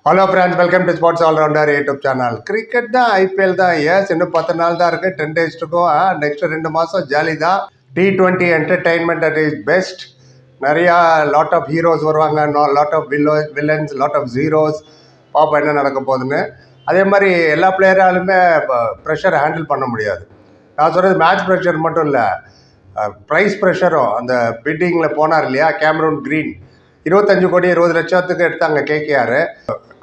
Hello friends, welcome to sports allrounder YouTube channel. Cricket தான், IPL தான். Yes, இன்னும் 10 நாள் தான் இருக்குது. 10 days இருக்கும். நெக்ஸ்ட் 2 மாதம் ஜாலி தான். T20 entertainment at is best. நிறையா லாட் ஆஃப் ஹீரோஸ் வருவாங்க, lot of villains, lot of zeros. பாப்பா என்ன நடக்க போகுதுன்னு. அதே மாதிரி எல்லா பிளேயராலுமே ப்ரெஷரை ஹேண்டில் பண்ண முடியாது. நான் சொல்கிறது மேட்ச் ப்ரெஷர் மட்டும் இல்லை, ப்ரைஸ் ப்ரெஷரும். அந்த பிட்டிங்கில் போனார் இல்லையா கேமரூன் கிரீன், 25 கோடி 20 லட்சத்துக்கு எடுத்தாங்க கேகேஆர்.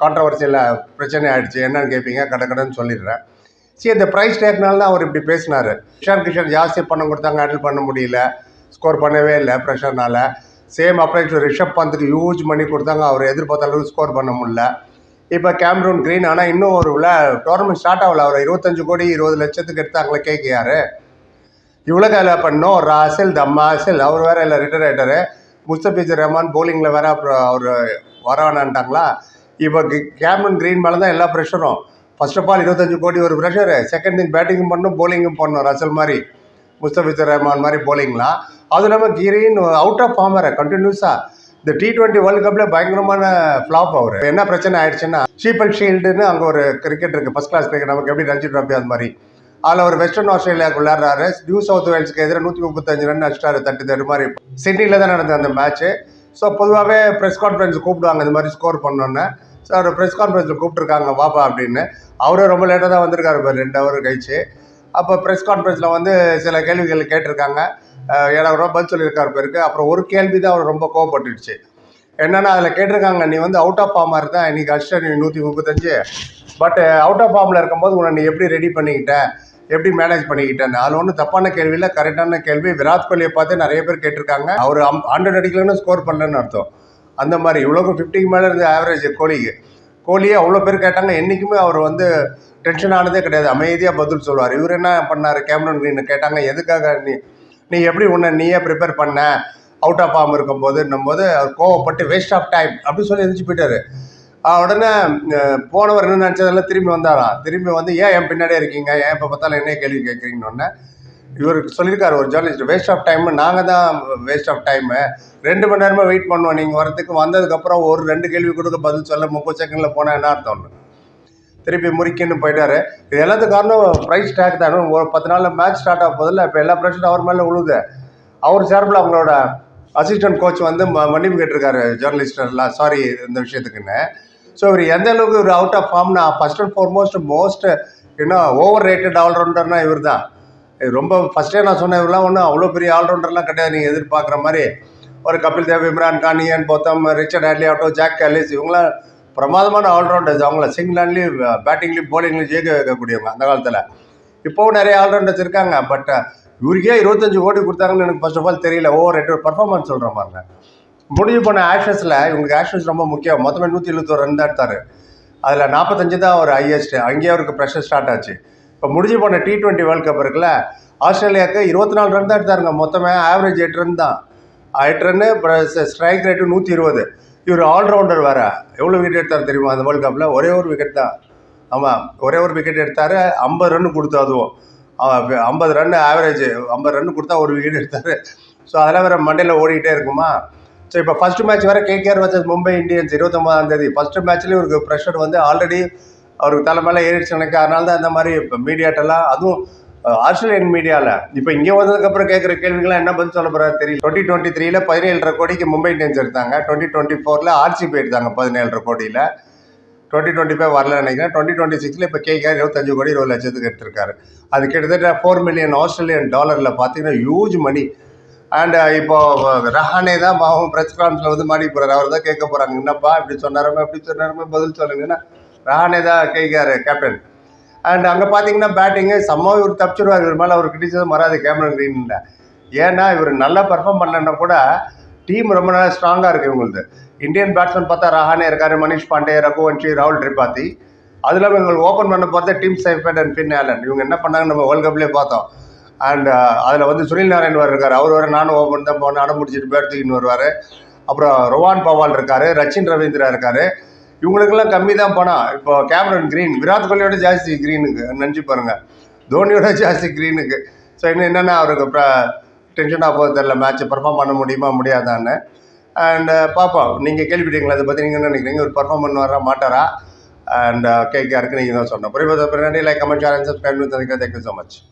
கான்ட்ரவர்சியில் பிரச்சனை ஆகிடுச்சு. என்னன்னு கேட்பீங்க, கடன் சொல்லிடுறேன். சரி, இந்த ப்ரைஸ் டேக்னால தான் அவர் இப்படி பேசினார். கிஷன் ஜாஸ்தி பணம் கொடுத்தாங்க, ஹேண்டில் பண்ண முடியல, ஸ்கோர் பண்ணவே இல்லை ப்ரெஷர்னால. சேம் அப்ளை டு ரிஷப் பந்துக்கு ஹியூஜ் மணி கொடுத்தாங்க, அவர் எதிர்பார்த்த அளவுக்கு ஸ்கோர் பண்ண முடியல. இப்போ கேமரூன் கிரீன், ஆனால் இன்னும் ஒரு டோர்னமெண்ட் ஸ்டார்ட் ஆகல. அவர் 25 கோடி 20 லட்சத்துக்கு எடுத்தாங்களே கேகேஆர். இவ்வளோ வேலை பண்ணோம். ராசில் தம்மாசில் அவர் வேறு இல்லை, ரிட்டையர் ஆகிட்டார். முஸ்தபிஜுர் ரஹ்மான் போலிங்கில் வேறு அப்புறம் அவர் வரானான்ட்டாங்களா. இப்போ கேமரூன் கிரீன் மேலே தான் எல்லா ப்ரெஷரும். ஃபர்ஸ்ட் ஆஃப் ஆல் 25 கோடி ஒரு ப்ரெஷரு. செகண்ட் திங், பேட்டிங்கும் பண்ணணும், போலிங்கும் பண்ணணும். ரசல் மாதிரி, முஸ்தபிஜுர் ரஹ்மான் மாதிரி போலிங்லாம். அதுவும் இல்லாமல் கிரீன் அவுட் ஆஃப் ஃபார்மரை கண்டினியூஸாக. இந்த T20 வேர்ல்டு கப்பில் பயங்கரமான ஃப்ளாப் அவர். என்ன பிரச்சனை ஆயிடுச்சுன்னா, ஷீப்பல் ஷீல்டுன்னு அங்கே ஒரு கிரிக்கெட் இருக்குது, ஃபஸ்ட் கிளாஸ் கிரிக்கெட். நமக்கு எப்படி ரஞ்சி ட்ராஃபி அது மாதிரி. அதில் ஒரு வெஸ்டர்ன் ஆஸ்திரேலியாவுக்கு விளையாடுறாரு. நியூ சவுத் வேல்ஸுக்கு எதிராக 135 ரன் அடிச்சிட்டாரு, 30 மாதிரி. சிட்னியில் தான் நடந்தது அந்த மேட்ச்சு. ஸோ பொதுவாகவே ப்ரெஸ் கான்ஃபரன்ஸ் கூப்பிடுவாங்க இந்த மாதிரி ஸ்கோர் பண்ணோன்னே. ஸோ அவர் ப்ரெஸ் கான்ஃபரன்ஸில் கூப்பிட்டுருக்காங்க வாப்பா அப்படின்னு. அவரும் ரொம்ப லேட்டாக தான் வந்திருக்காரு, இப்போ 2 hour கழிச்சு. அப்போ ப்ரெஸ் கான்ஃபரன்ஸில் வந்து சில கேள்விகள் கேட்டிருக்காங்க. எனக்கு ரொம்ப பதில் சொல்லியிருக்காரு பேருக்கு. அப்புறம் ஒரு கேள்வி தான் அவர் ரொம்ப கோவப்பட்டுடுச்சு. என்னென்னா, அதில் கேட்டிருக்காங்க, நீ வந்து அவுட் ஆஃப் ஃபார்மாக இருந்தால் இன்னைக்கு அடிச்சிட்ட நீ 135, பட் அவுட் ஆஃப் ஃபார்மில் இருக்கும்போது உன்னை நீ எப்படி ரெடி பண்ணிக்கிட்ட, எப்படி மேனேஜ் பண்ணிக்கிட்டேன்னு. அதில் ஒன்றும் தப்பான கேள்வி இல்லை, கரெக்டான கேள்வி. விராட் கோலியை பார்த்து நிறைய பேர் கேட்டிருக்காங்க. அவர் 100 அடிக்கலன்னு ஸ்கோர் பண்ணலன்னு அர்த்தம். அந்த மாதிரி இவ்வளோக்கும் 50 மேலே இருந்து ஆவரேஜ் கோலியே அவ்வளோ பேர் கேட்டாங்க. என்றைக்குமே அவர் வந்து டென்ஷன் ஆனதே கிடையாது, அமைதியாக பதில் சொல்லுவார். இவர் என்ன பண்ணார், கேமரூன் கிரீன் கேட்டாங்க, எதுக்காக நீ எப்படி உன்னை நீயே ப்ரிப்பேர் பண்ண அவுட் ஆஃப் ஃபார்ம் இருக்கும்போதுன்னும் போது அவர் கோவப்பட்டு வேஸ்ட் ஆஃப் டைம் அப்படி சொல்லி எதிர்த்து போயிட்டார். உடனே போனவர் என்ன நினச்சதெல்லாம் திரும்பி வந்தாராம். திரும்பி வந்து, ஏன் என் பின்னாடியே இருக்கீங்க, ஏன் இப்போ பார்த்தாலும் என்ன கேள்வி கேட்குறீங்கன்னு இவருக்கு சொல்லியிருக்காரு ஒரு ஜேர்னலிஸ்ட். வேஸ்ட் ஆஃப் டைம், நாங்கள் தான் வேஸ்ட் ஆஃப் டைமு. 2 மணி நேரமாக வெயிட் பண்ணுவோம் நீங்கள் வரதுக்கு. வந்ததுக்கப்புறம் ஒரு 2 கேள்வி கொடுக்க பதில் சொல்ல 30 செகண்டில் போனால் என்ன அர்த்தம். திருப்பி முறிக்கின்னு போயிட்டார். இது எல்லாத்துக்கும் காரணம் ப்ரைஸ் டேக் தான். ஒரு 10 நாளில் மேட்ச் ஸ்டார்ட் ஆக போதில்ல. இப்போ எல்லா ப்ரெஷரும் அவர் மேலே விழுது. அவர் சார்பில் அவங்களோட அசிஸ்டன்ட் கோச் வந்து மன்னிப்பு கேட்டிருக்காரு ஜேர்னலிஸ்டர்லாம், சாரி இந்த விஷயத்துக்குன்னு. ஸோ இவர் எந்த அளவுக்கு ஒரு அவுட் ஆஃப் ஃபார்ம்னா, first and foremost most over rated ஆல்ரவுண்டர்னா இவர் தான். ரொம்ப ஃபஸ்ட்டே நான் சொன்னேன், இவரெலாம் ஒன்றும் அவ்வளோ பெரிய ஆல்ரவுண்டர்லாம் கிடையாது நீங்கள் எதிர்பார்க்குற மாதிரி. ஒரு Kapil Dev, Imran Khan, Ian Botham, Richard Hadlee ஆகட்டும், ஜாக் காலிஸ், இவங்களாம் பிரமாதமான ஆல்ரவுண்டர்ஸ். அவங்கள சிங்கிளாண்ட்லேயும் பேட்டிங்லேயும் போலிங்லேயும் ஜெயிக்க வைக்கக்கூடியவங்க அந்த காலத்தில். இப்போவும் நிறைய ஆல்ரவுண்டர்ஸ் இருக்காங்க. பட் இவருக்கே 25 கோடி கொடுத்தாங்கன்னு எனக்கு ஃபர்ஸ்ட் ஆஃப் ஆல் தெரியல. ஓவர் ரேட்டட் பர்ஃபார்மன்ஸ் சொல்கிற பாருங்க. முடிவு பண்ண ஆஷஸில் இவங்களுக்கு ஆஷஸ் ரொம்ப முக்கியம். மொத்தமே 171 ரன் தான் எடுத்தார். அதில் 45 தான் அவர் ஹையஸ்ட்டு. அங்கேயே அவருக்கு ப்ரெஷர் ஸ்டார்ட் ஆச்சு. இப்போ முடிஞ்சு போன T20 வேர்ல்டு கப் இருக்குல்ல, ஆஸ்திரேலியாவுக்கு 24 ரன் தான் எடுத்தாருங்க. மொத்தமே ஆவரேஜ் 8 ரன் தான். 8 ரன்னு, ஸ்ட்ரைக் ரேட்டு 120. இவர் ஆல்ரவுண்டர் வேறு. எவ்வளோ விக்கெட் எடுத்தார் தெரியுமா அந்த வேர்ல்டு கப்பில்? ஒரே ஒரு விக்கெட் தான். ஆமாம், ஒரே ஒரு விக்கெட் எடுத்தார். 50 ரன் கொடுத்து, அதுவும் 50 ரன் ஆவரேஜ். 50 ரன் கொடுத்தா ஒரு விக்கெட் எடுத்தார். ஸோ அதெல்லாம் வேறு மண்டையில் ஓடிக்கிட்டே இருக்குமா. ஸோ இப்போ ஃபஸ்ட்டு மேட்ச் வேறு KKR vs மும்பை இந்தியன்ஸ் 29ஆம் தேதி. ஃபஸ்ட்டு மேட்ச்லேயும் இவருக்கு ப்ரெஷர் வந்து ஆல்ரெடி அவருக்கு தலை மேலே ஏறிடுச்சு எனக்கு. அதனால தான் இந்த மாதிரி இப்போ மீடியாட்டெல்லாம், அதுவும் ஆஸ்திரேலியன் மீடியாவில் இப்போ இங்கே வந்ததுக்கப்புறம் கேட்குற கேள்விகள்லாம் என்ன பதில் சொல்ல போகிறாரு தெரியல. 2023 17.5 கோடிக்கு மும்பை இந்தியன்ஸ் எடுத்தாங்க. 2024 RCB எடுத்தாங்க 17.5 கோடியில். 2025 வரல நினைக்கிறேன். 2026 இப்போ KKR 25 கோடி 20 லட்சத்துக்கு எடுத்திருக்காரு. அது கிட்டத்தட்ட $4 மில்லியன் ஆஸ்திரேலியன் பார்த்தீங்கன்னா ஹியூஜ் மணி. அண்ட் இப்போ ரஹானே தான் பாவம் ப்ரெஸ் கான்ஃபரன்ஸில் வந்து மாடி போகிறார். அவர் தான் கேட்க போகிறாங்க, என்னப்பா இப்படி சொன்னாருமே பதில் சொல்லுங்கன்னா. ரஹானே தான் KKR கேப்டன். அண்ட் அங்கே பார்த்தீங்கன்னா பேட்டிங்கு செம்ம இவர் தப்பிச்சிடுவார். இவர் மேலே அவர் கிரிட்டிசிசம் வராது கேமரூன் கிரீனில். ஏன்னா இவர் நல்லா பர்ஃபார்ம் பண்ணலன்னா கூட டீம் ரொம்ப நல்லா ஸ்ட்ராங்காக இருக்குது இவங்களுக்கு. இந்தியன் பேட்ஸ்மேன் பார்த்தா ரஹானே இருக்கார், மனிஷ் பாண்டே, ரகுவன்ஷி, ராகுல் திரிபாதி. அது இல்லாமல் இவங்களுக்கு ஓப்பன் பண்ண பார்த்தா team Seifert and Finn Allen. இவங்க என்ன பண்ணாங்க நம்ம வேர்ல்டு கப்லேயே பார்த்தோம். அண்ட் அதில் வந்து சுனில் நாராயண் வேறு இருக்கார். அவர் வேறு நானும் ஓப்பன் தான் போனேன், அடம் முடிச்சுட்டு பேர்த்துக்கின்னு வருவார். அப்புறம் ரோஹன் பவால் இருக்கார், ரச்சின் ரவீந்திரா இருக்கார். இவங்களுக்கெல்லாம் கம்மி தான் பணம். இப்போ கேமரூன் கிரீன் விராட் கோலியோட ஜாஸ்தி கிரீனுக்கு நினச்சி பாருங்கள், தோனியோட ஜாஸ்தி கிரீனுக்கு. ஸோ இன்னும் என்னென்னா அவருக்கு டென்ஷனாக போகுது தெரில, மேட்ச்சை பர்ஃபார்ம் பண்ண முடியுமா முடியாதான்னு. அண்ட் பார்ப்போம். நீங்கள் கேள்விப்பட்டீங்களா அதை பற்றி? நீங்கள் என்ன நினைக்கிறீங்க? ஒரு பர்ஃபார்ம் பண்ணுவாரா மாட்டாரா? அண்ட் கேட்க நீங்கள் தான் சொன்னோம். புரியுது. Like, comment, share and subscribe. Thank you so much.